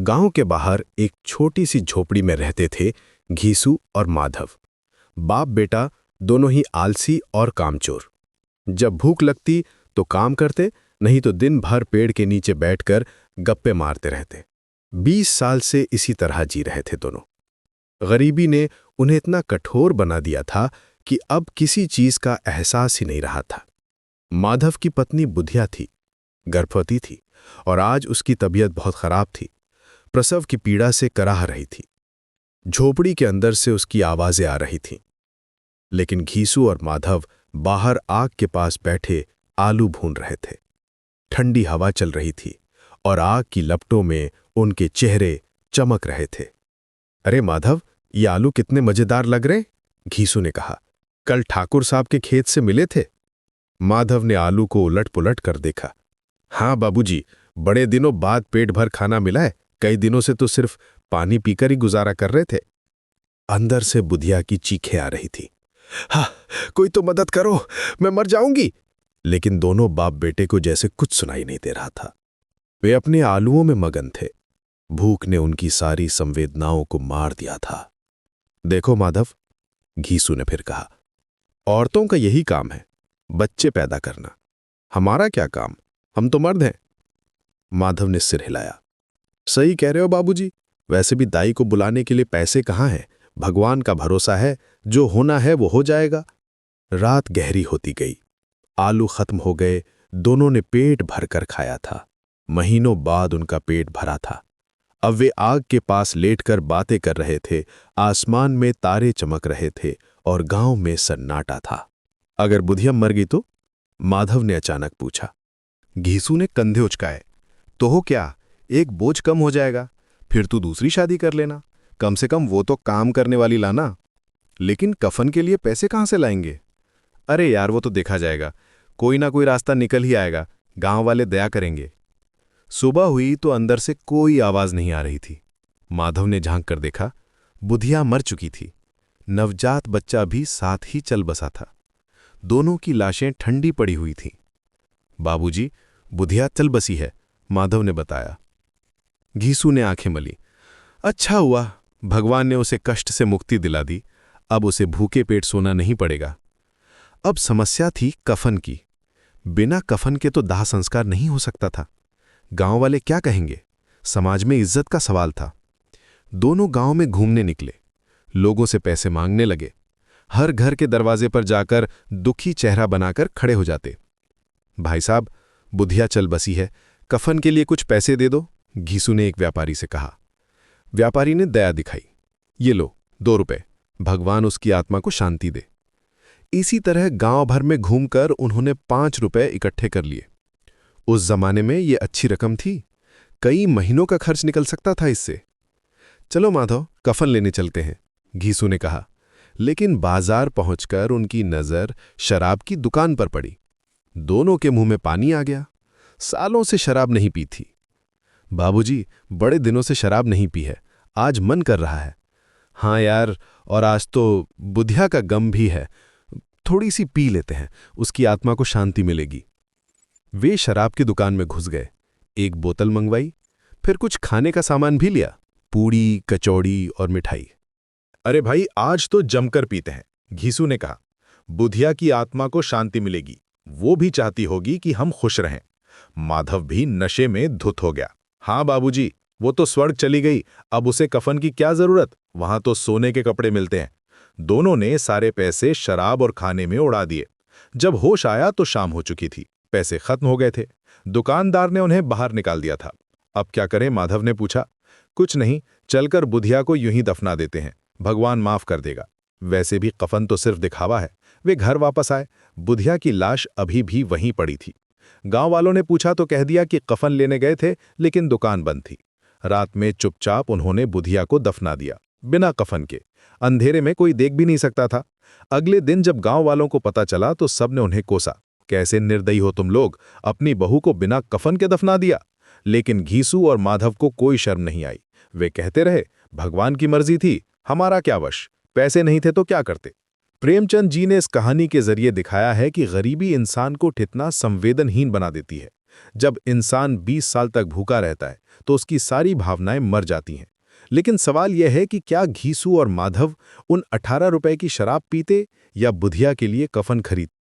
गांव के बाहर एक छोटी सी झोपड़ी में रहते थे घीसू और माधव। बाप बेटा दोनों ही आलसी और कामचोर। जब भूख लगती तो काम करते, नहीं तो दिन भर पेड़ के नीचे बैठकर गप्पे मारते रहते। 20 साल से इसी तरह जी रहे थे दोनों। गरीबी ने उन्हें इतना कठोर बना दिया था कि अब किसी चीज का एहसास ही नहीं रहा था। माधव की पत्नी बुधिया थी, गर्भवती थी और आज उसकी तबीयत बहुत खराब थी। प्रसव की पीड़ा से कराह रही थी। झोपड़ी के अंदर से उसकी आवाजें आ रही थीं। लेकिन घीसू और माधव बाहर आग के पास बैठे आलू भून रहे थे। ठंडी हवा चल रही थी और आग की लपटों में उनके चेहरे चमक रहे थे। अरे माधव, ये आलू कितने मजेदार लग रहे, घीसू ने कहा। कल ठाकुर साहब के खेत से मिले थे। माधव ने आलू को उलट पुलट कर देखा। हाँ बाबूजी, बड़े दिनों बाद पेट भर खाना मिला है। कई दिनों से तो सिर्फ पानी पीकर ही गुजारा कर रहे थे। अंदर से बुधिया की चीखें आ रही थी। हाँ, कोई तो मदद करो, मैं मर जाऊंगी। लेकिन दोनों बाप बेटे को जैसे कुछ सुनाई नहीं दे रहा था। वे अपने आलूओं में मगन थे। भूख ने उनकी सारी संवेदनाओं को मार दिया था। देखो माधव, घीसू ने फिर कहा, औरतों का यही काम है, बच्चे पैदा करना। हमारा क्या काम, हम तो मर्द हैं। माधव ने सिर हिलाया। सही कह रहे हो बाबूजी, वैसे भी दाई को बुलाने के लिए पैसे कहाँ हैं। भगवान का भरोसा है, जो होना है वो हो जाएगा। रात गहरी होती गई। आलू खत्म हो गए। दोनों ने पेट भरकर खाया था। महीनों बाद उनका पेट भरा था। अब वे आग के पास लेटकर बातें कर रहे थे। आसमान में तारे चमक रहे थे और गांव में सन्नाटा था। अगर बुधिया मर गई तो? माधव ने अचानक पूछा। घीसू ने कंधे उचकाए। तो हो क्या, एक बोझ कम हो जाएगा। फिर तू दूसरी शादी कर लेना, कम से कम वो तो काम करने वाली लाना। लेकिन कफन के लिए पैसे कहाँ से लाएंगे? अरे यार, वो तो देखा जाएगा, कोई ना कोई रास्ता निकल ही आएगा। गांव वाले दया करेंगे। सुबह हुई तो अंदर से कोई आवाज नहीं आ रही थी। माधव ने झांक कर देखा। बुधिया मर चुकी थी। नवजात बच्चा भी साथ ही चल बसा था। दोनों की लाशें ठंडी पड़ी हुई थीं। बाबूजी, बुधिया चल बसी है, माधव ने बताया। घीसू ने आंखें मली। अच्छा हुआ, भगवान ने उसे कष्ट से मुक्ति दिला दी। अब उसे भूखे पेट सोना नहीं पड़ेगा। अब समस्या थी कफन की। बिना कफन के तो दाह संस्कार नहीं हो सकता था। गांव वाले क्या कहेंगे? समाज में इज्जत का सवाल था। दोनों गांव में घूमने निकले। लोगों से पैसे मांगने लगे। हर घर के दरवाजे पर जाकर दुखी चेहरा बनाकर खड़े हो जाते। भाई साहब, बुधिया चल बसी है, कफन के लिए कुछ पैसे दे दो, घीसू ने एक व्यापारी से कहा। व्यापारी ने दया दिखाई। ये लो 2 रुपए, भगवान उसकी आत्मा को शांति दे। इसी तरह गांव भर में घूमकर उन्होंने 5 रुपए इकट्ठे कर लिए। उस जमाने में ये अच्छी रकम थी। कई महीनों का खर्च निकल सकता था इससे। चलो माधव, कफन लेने चलते हैं, घीसू ने कहा। लेकिन बाजार पहुंचकर उनकी नजर शराब की दुकान पर पड़ी। दोनों के मुंह में पानी आ गया। सालों से शराब नहीं पी थी। बाबूजी, बड़े दिनों से शराब नहीं पी है, आज मन कर रहा है। हाँ यार, और आज तो बुधिया का गम भी है, थोड़ी सी पी लेते हैं, उसकी आत्मा को शांति मिलेगी। वे शराब की दुकान में घुस गए। एक बोतल मंगवाई, फिर कुछ खाने का सामान भी लिया, पूड़ी, कचौड़ी और मिठाई। अरे भाई, आज तो जमकर पीते हैं, घीसू ने कहा। बुधिया की आत्मा को शांति मिलेगी, वो भी चाहती होगी कि हम खुश रहें। माधव भी नशे में धुत हो गया। हाँ बाबूजी, वो तो स्वर्ग चली गई, अब उसे कफन की क्या जरूरत, वहां तो सोने के कपड़े मिलते हैं। दोनों ने सारे पैसे शराब और खाने में उड़ा दिए। जब होश आया तो शाम हो चुकी थी, पैसे खत्म हो गए थे। दुकानदार ने उन्हें बाहर निकाल दिया था। अब क्या करें, माधव ने पूछा। कुछ नहीं, चलकर बुधिया को यूं ही दफना देते हैं, भगवान माफ कर देगा। वैसे भी कफन तो सिर्फ दिखावा है। वे घर वापस आए। बुधिया की लाश अभी भी वहीं पड़ी थी। गांव वालों ने पूछा तो कह दिया कि कफन लेने गए थे, लेकिन दुकान बंद थी। रात में चुपचाप उन्होंने बुधिया को दफना दिया, बिना कफन के। अंधेरे में कोई देख भी नहीं सकता था। अगले दिन जब गांव वालों को पता चला तो सबने उन्हें कोसा। कैसे निर्दयी हो तुम लोग, अपनी बहू को बिना कफन के दफना दिया। लेकिन घीसू और माधव को कोई शर्म नहीं आई। वे कहते रहे, भगवान की मर्जी थी, हमारा क्या वश, पैसे नहीं थे तो क्या करते। प्रेमचंद जी ने इस कहानी के जरिए दिखाया है कि गरीबी इंसान को कितना संवेदनहीन बना देती है। जब इंसान 20 साल तक भूखा रहता है तो उसकी सारी भावनाएं मर जाती हैं। लेकिन सवाल यह है कि क्या घीसू और माधव उन 18 रुपए की शराब पीते या बुधिया के लिए कफन खरीदते।